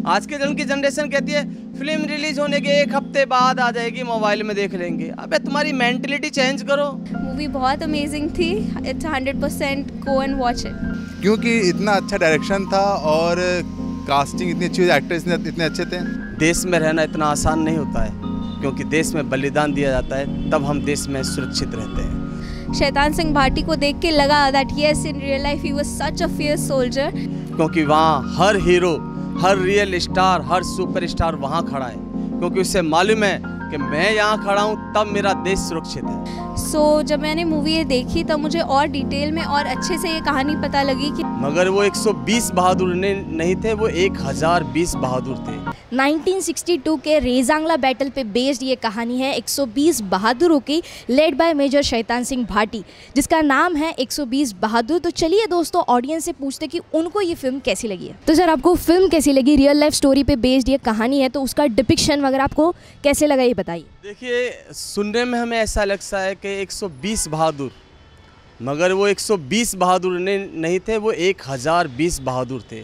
आज के दिन की जनरेशन कहती है फिल्म रिलीज होने के 1 हफ्ते बाद आ जाएगी, मोबाइल में देख लेंगे। अबे तुम्हारी मेंटलिटी चेंज करो। मूवी बहुत अमेजिंग थी। It's 100% go and watch it. क्योंकि इतना अच्छा डायरेक्शन था और कास्टिंग इतनी अच्छी, एक्टर्स इतने अच्छे थे। देश में रहना इतना आसान नहीं होता है, क्योंकि देश में बलिदान दिया जाता है, तब हम देश में सुरक्षित रहते हैं। शैतान सिंह भाटी को देख के लगा that yes in real life he was such a fierce soldier. क्योंकि वहाँ हर हीरो, हर रियल स्टार, हर सुपर स्टार वहाँ खड़ा है, क्योंकि उसे मालूम है कि मैं यहाँ खड़ा हूँ तब मेरा देश सुरक्षित है। जब मैंने मूवी ये देखी तब मुझे और डिटेल में और अच्छे से ये कहानी पता लगी कि मगर वो 120 बहादुर नहीं थे, वो 1020 बहादुर थे। 1962 के रेजांगला बैटल पे बेस्ड ये कहानी है 120 बहादुरों की, led by major Shaitan Singh Bhati, जिसका नाम है 120 बहादुर। तो चलिए दोस्तों, ऑडियंस से पूछते कि उनको ये फिल्म कैसी लगी है। तो सर, आपको फिल्म कैसी लगी? रियल लाइफ स्टोरी पे बेस्ड ये कहानी है, तो उसका डिपिक्शन वगैरह आपको कैसे लगा, ये बताइए। देखिए, सुनने में हमें ऐसा लगता है कि 120 बहादुर, मगर वो 120 बहादुर नहीं थे, वो 1020 बहादुर थे।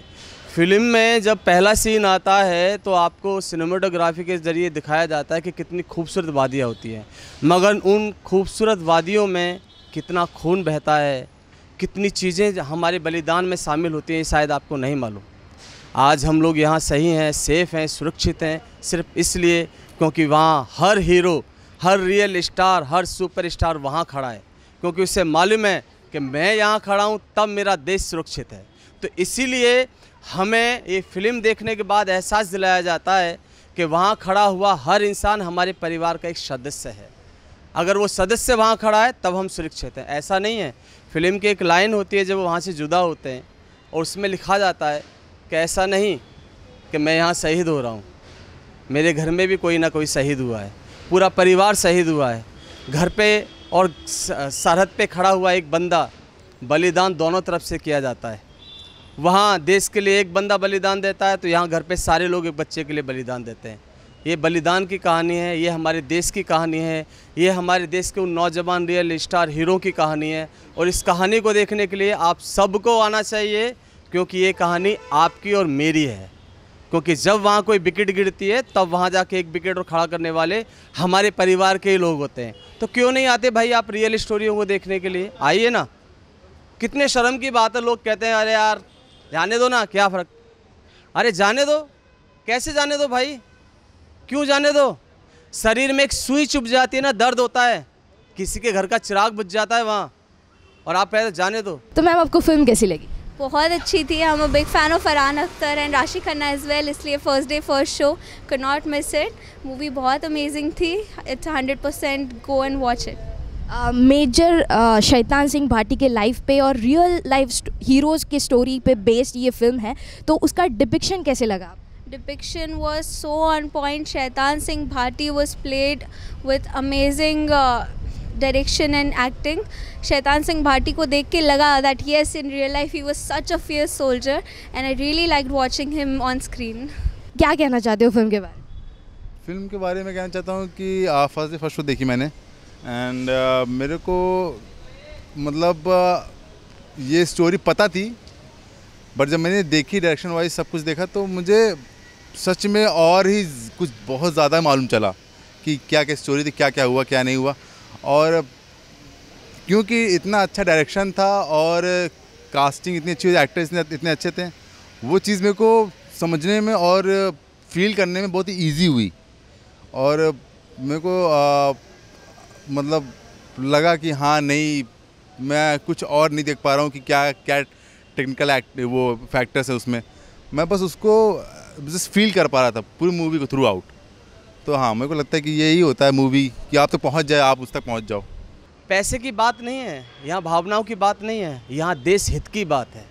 फिल्म में जब पहला सीन आता है तो आपको सिनेमेटोग्राफी के ज़रिए दिखाया जाता है कि कितनी खूबसूरत वादियाँ होती हैं, मगर उन खूबसूरत वादियों में कितना खून बहता है, कितनी चीज़ें हमारे बलिदान में शामिल होती हैं, शायद आपको नहीं मालूम। आज हम लोग यहाँ सही हैं, सेफ़ हैं, सुरक्षित हैं, सिर्फ इसलिए क्योंकि वहाँ हर हीरो, हर रियल स्टार, हर सुपर स्टार वहाँ खड़ा है, क्योंकि उसे मालूम है कि मैं यहाँ खड़ा हूँ तब मेरा देश सुरक्षित है। तो इसीलिए हमें ये फिल्म देखने के बाद एहसास दिलाया जाता है कि वहाँ खड़ा हुआ हर इंसान हमारे परिवार का एक सदस्य है। अगर वो सदस्य वहाँ खड़ा है तब हम सुरक्षित हैं। ऐसा नहीं है। फिल्म की एक लाइन होती है जब वो वहाँ से जुदा होते हैं, और उसमें लिखा जाता है कि ऐसा नहीं कि मैं यहाँ शहीद हो रहा हूँ, मेरे घर में भी कोई ना कोई शहीद हुआ है, पूरा परिवार शहीद हुआ है। घर पे और सरहद पे खड़ा हुआ एक बंदा, बलिदान दोनों तरफ से किया जाता है। वहाँ देश के लिए एक बंदा बलिदान देता है, तो यहाँ घर पे सारे लोग एक बच्चे के लिए बलिदान देते हैं। ये बलिदान की कहानी है, ये हमारे देश की कहानी है, ये हमारे देश के उन नौजवान रियल स्टार हीरो की कहानी है। और इस कहानी को देखने के लिए आप सबको आना चाहिए, क्योंकि ये कहानी आपकी और मेरी है। क्योंकि जब वहाँ कोई विकेट गिरती है तब वहाँ जाके एक विकेट और खड़ा करने वाले हमारे परिवार के ही लोग होते हैं। तो क्यों नहीं आते भाई आप रियल स्टोरियों को देखने के लिए? आइए ना। कितने शर्म की बात है, लोग कहते हैं अरे यार जाने दो ना, क्या फ़र्क। अरे जाने दो, कैसे जाने दो भाई, क्यों जाने दो? शरीर में एक सुई चुभ जाती है ना, दर्द होता है, किसी के घर का चिराग बुझ जाता है वहाँ, और आप कहते जाने दो। तो मैम, आपको फिल्म कैसी लगी? बहुत अच्छी थी। I'm a big fan of Farhan Akhtar and Rashi Khanna as well, इसलिए first day first show could not miss it। Movie बहुत अमेजिंग थी। It's 100% go and watch it. Major Shaitan Singh Bhati के लाइफ पे और रियल लाइफ हीरोज़ की स्टोरी पे बेस्ड ये फिल्म है, तो उसका डिपिक्शन कैसे लगा? Depiction was so on point। शैतान Singh Bhati was played with amazing direction and acting। शैतान सिंह भाटी को देख के लगा that yes in real life he was such a fierce soldier and I really liked watching him on screen। क्या कहना चाहते हो फिल्म के बारे में? फिल्म के बारे में कहना चाहता हूँ कि फर्स्ट शो देखी मैंने, एंड मेरे को मतलब ये स्टोरी पता थी, बट जब मैंने देखी डायरेक्शन वाइज सब कुछ देखा तो मुझे सच में और ही कुछ बहुत ज़्यादा मालूम चला कि क्या क्या स्टोरी थी, क्या क्या हुआ, क्या नहीं हुआ। और क्योंकि इतना अच्छा डायरेक्शन था और कास्टिंग इतनी अच्छी, एक्टर्स इतने अच्छे थे, वो चीज़ मेरे को समझने में और फील करने में बहुत ही ईजी हुई। और मेरे को मतलब लगा कि हाँ नहीं, मैं कुछ और नहीं देख पा रहा हूँ कि क्या क्या टेक्निकल वो फैक्टर्स है उसमें, मैं बस उसको जस्ट फील कर पा रहा था पूरी मूवी को थ्रू आउट। तो हाँ, मेरे को लगता है कि यही होता है मूवी, कि आप तक पहुँच जाए, आप उस तक पहुँच जाओ। पैसे की बात नहीं है यहाँ, भावनाओं की बात नहीं है यहाँ, देश हित की बात है,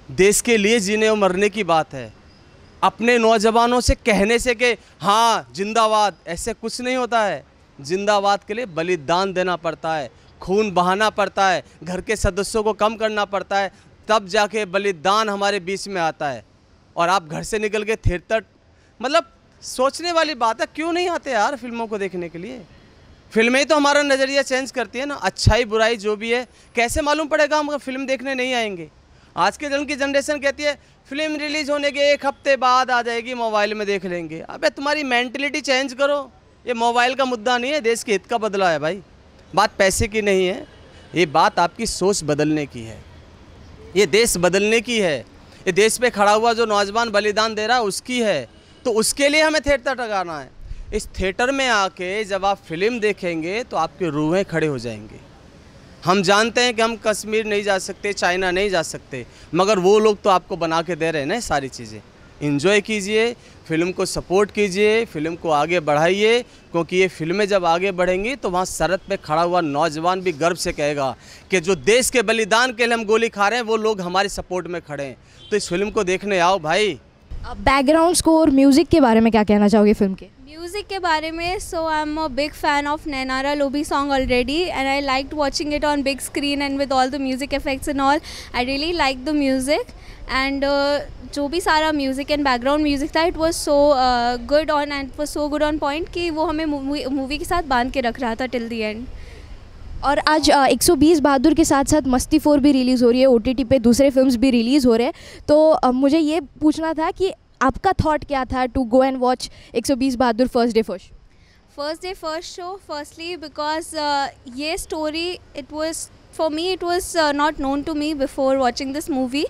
देश के लिए जीने और मरने की बात है। अपने नौजवानों से कहने से कि हाँ जिंदाबाद, ऐसे कुछ नहीं होता है। जिंदाबाद के लिए बलिदान देना पड़ता है, खून बहाना पड़ता है, घर के सदस्यों को कम करना पड़ता है, तब जाके बलिदान हमारे बीच में आता है। और आप घर से निकल के थिएटर, मतलब सोचने वाली बात है। क्यों नहीं आते यार फिल्मों को देखने के लिए? फिल्में तो हमारा नज़रिया चेंज करती है ना, अच्छाई बुराई जो भी है। कैसे मालूम पड़ेगा हम अगर फिल्म देखने नहीं आएंगे? आज के जन की जनरेशन कहती है फिल्म रिलीज होने के 1 हफ्ते बाद आ जाएगी, मोबाइल में देख लेंगे। अबे तुम्हारी मेंटलिटी चेंज करो। ये मोबाइल का मुद्दा नहीं है, देश के हित का बदला है भाई। बात पैसे की नहीं है, ये बात आपकी सोच बदलने की है, ये देश बदलने की है, ये देश पे खड़ा हुआ जो नौजवान बलिदान दे रहा है उसकी है। तो उसके लिए हमें थिएटर लगाना है। इस थिएटर में आके जब आप फिल्म देखेंगे तो आपके रूहें खड़े हो जाएंगे। हम जानते हैं कि हम कश्मीर नहीं जा सकते, चाइना नहीं जा सकते, मगर वो लोग तो आपको बना के दे रहे हैं ना सारी चीज़ें। एंजॉय कीजिए, फिल्म को सपोर्ट कीजिए, फिल्म को आगे बढ़ाइए, क्योंकि ये फिल्में जब आगे बढ़ेंगी तो वहाँ सरहद पे खड़ा हुआ नौजवान भी गर्व से कहेगा कि जो देश के बलिदान के लिए हम गोली खा रहे हैं वो लोग हमारे सपोर्ट में खड़े हैं। तो इस फिल्म को देखने आओ भाई। बैकग्राउंड स्कोर, म्यूज़िक के बारे में क्या कहना चाहोगे फिल्म के? Music के बारे में, so I'm a big fan of Nainara Lobi song already and I liked watching it on big screen and with all the music effects and all. I really liked the music and जो भी सारा music and background music था, it was so good on and was so good on point कि वो हमें movie के साथ बांध के रख रहा था टिल द एंड। और आज 120 बहादुर के साथ साथ मस्ती 4 भी रिलीज़ हो रही है, OTT पे दूसरे फिल्म्स भी रिलीज़ हो रहे हैं। तो मुझे ये पूछना था कि आपका थॉट क्या था to go and watch 120 Bahadur first day first show? Firstly because ये story it was for me, it was not known to me before watching this movie.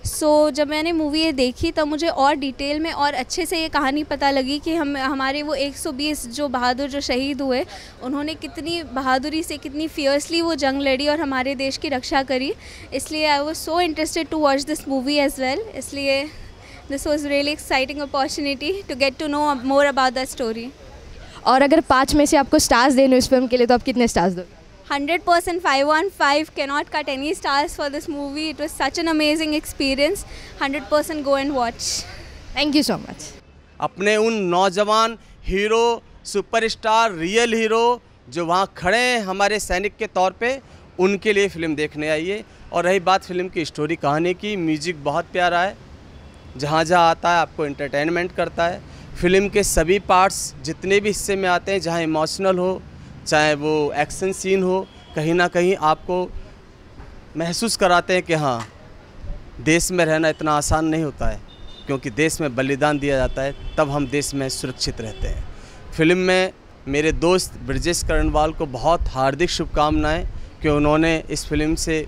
So जब मैंने मूवी ये देखी तब मुझे और डिटेल में और अच्छे से ये कहानी पता लगी कि हमारे वो 120 जो बहादुर जो शहीद हुए, उन्होंने कितनी बहादुरी से, कितनी फियर्सली वो जंग लड़ी और हमारे देश की रक्षा करी। इसलिए I was so interested to watch this movie as well. इसलिए this was really exciting opportunity to get to know more about that story. और अगर 5 में से आपको स्टार्स देने इस फिल्म के लिए तो आप कितने स्टार्स दोगे? 100% 515, cannot cut any stars for this movie. It was such an amazing experience. 100% go and watch. Thank you so much. अपने उन नौजवान हीरो, सुपरस्टार, रियल हीरो जो वहाँ खड़े हैं हमारे सैनिक के तौर पे, उनके लिए फ़िल्म देखने आइए। और रही बात फिल्म की स्टोरी कहानी की, म्यूजिक बहुत प्यारा है, जहाँ जहाँ आता है आपको एंटरटेनमेंट करता है। फिल्म के सभी पार्ट्स जितने भी हिस्से में आते हैं, जहाँ इमोशनल हो चाहे वो एक्शन सीन हो, कहीं ना कहीं आपको महसूस कराते हैं कि हाँ, देश में रहना इतना आसान नहीं होता है, क्योंकि देश में बलिदान दिया जाता है, तब हम देश में सुरक्षित रहते हैं। फिल्म में मेरे दोस्त ब्रजेश करणवाल को बहुत हार्दिक शुभकामनाएं कि उन्होंने इस फिल्म से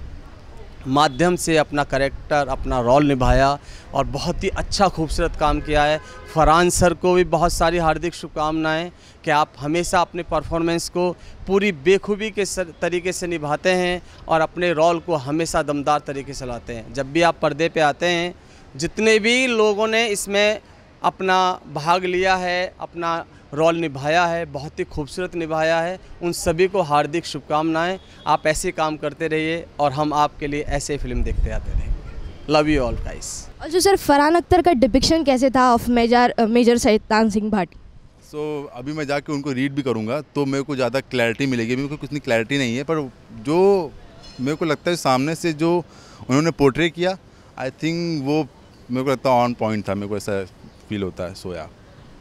माध्यम से अपना कैरेक्टर, अपना रोल निभाया और बहुत ही अच्छा खूबसूरत काम किया है। फरहान सर को भी बहुत सारी हार्दिक शुभकामनाएं कि आप हमेशा अपने परफॉर्मेंस को पूरी बेखूबी के तरीके से निभाते हैं और अपने रोल को हमेशा दमदार तरीके से लाते हैं। जब भी आप पर्दे पे आते हैं, जितने भी लोगों ने इसमें अपना भाग लिया है, अपना रोल निभाया है, बहुत ही खूबसूरत निभाया है, उन सभी को हार्दिक शुभकामनाएं। आप ऐसे काम करते रहिए और हम आपके लिए ऐसे फिल्म देखते आते रहेंगे। Love you all guys. और जो सर फरहान अख्तर का डिपिक्शन कैसे था ऑफ मेजर शैतान सिंह भाटी? अभी मैं जाके उनको रीड भी करूँगा तो मेरे को ज़्यादा क्लैरिटी मिलेगी। मेरे को कुछ नहीं क्लैरिटी नहीं है, पर जो मेरे को लगता है सामने से जो उन्होंने पोर्ट्रे किया, आई थिंक वो मेरे को लगता है ऑन पॉइंट था। मेरे को ऐसा फील होता है। सोया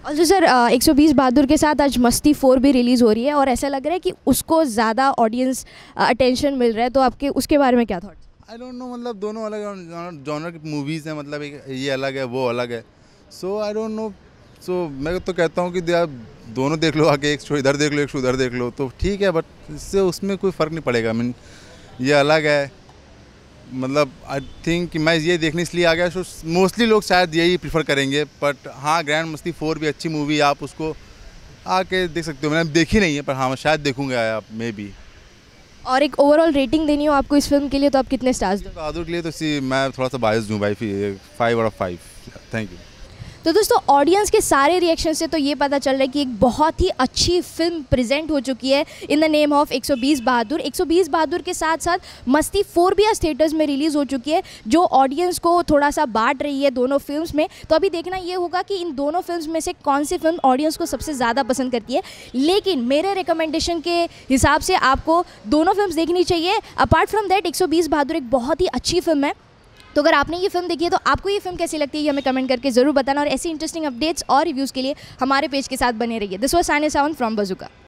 और जो सर 120 बहादुर के साथ आज मस्ती 4 भी रिलीज़ हो रही है और ऐसा लग रहा है कि उसको ज़्यादा ऑडियंस अटेंशन मिल रहा है, तो आपके उसके बारे में क्या थॉट? आई डोंट नो, मतलब दोनों अलग जॉनर की मूवीज़ हैं, मतलब एक ये अलग है वो अलग है। सो आई डोंट नो। सो मैं तो कहता हूँ कि आप दोनों देख लो, आके एक शो इधर देख लो, एक शो उधर देख लो, तो ठीक है, बट इससे उसमें कोई फ़र्क नहीं पड़ेगा। मीन ये अलग है, मतलब आई थिंक कि मैं ये देखने इसलिए आ गया। सो मोस्टली लोग शायद यही प्रीफर करेंगे, बट हाँ, ग्रैंड मस्ती 4 भी अच्छी मूवी है, आप उसको आके देख सकते हो। मैंने देखी नहीं है, पर हाँ मैं शायद देखूंगा आप मे बी। और एक ओवरऑल रेटिंग देनी हो आपको इस फिल्म के लिए तो आप कितने स्टार्स दोगे? बहादुर के लिए तो मैं थोड़ा सा बायस दूँ भाई, 5 out of 5। Thank you. तो दोस्तों ऑडियंस के सारे रिएक्शन से तो ये पता चल रहा है कि एक बहुत ही अच्छी फिल्म प्रेजेंट हो चुकी है इन द नेम ऑफ 120 बहादुर। 120 बहादुर के साथ साथ मस्ती 4 भी आज थिएटर्स में रिलीज़ हो चुकी है, जो ऑडियंस को थोड़ा सा बांट रही है दोनों फिल्म्स में। तो अभी देखना ये होगा कि इन दोनों फिल्म्स में से कौन सी फिल्म ऑडियंस को सबसे ज़्यादा पसंद करती है। लेकिन मेरे रिकमेंडेशन के हिसाब से आपको दोनों फिल्म्स देखनी चाहिए। अपार्ट फ्रॉम दैट 120 बहादुर एक बहुत ही अच्छी फिल्म है। तो अगर आपने ये फिल्म देखी है तो आपको ये फिल्म कैसी लगती है ये हमें कमेंट करके ज़रूर बताना, और ऐसी इंटरेस्टिंग अपडेट्स और रिव्यूज़ के लिए हमारे पेज के साथ बने रहिए। This was signing off from bazooka.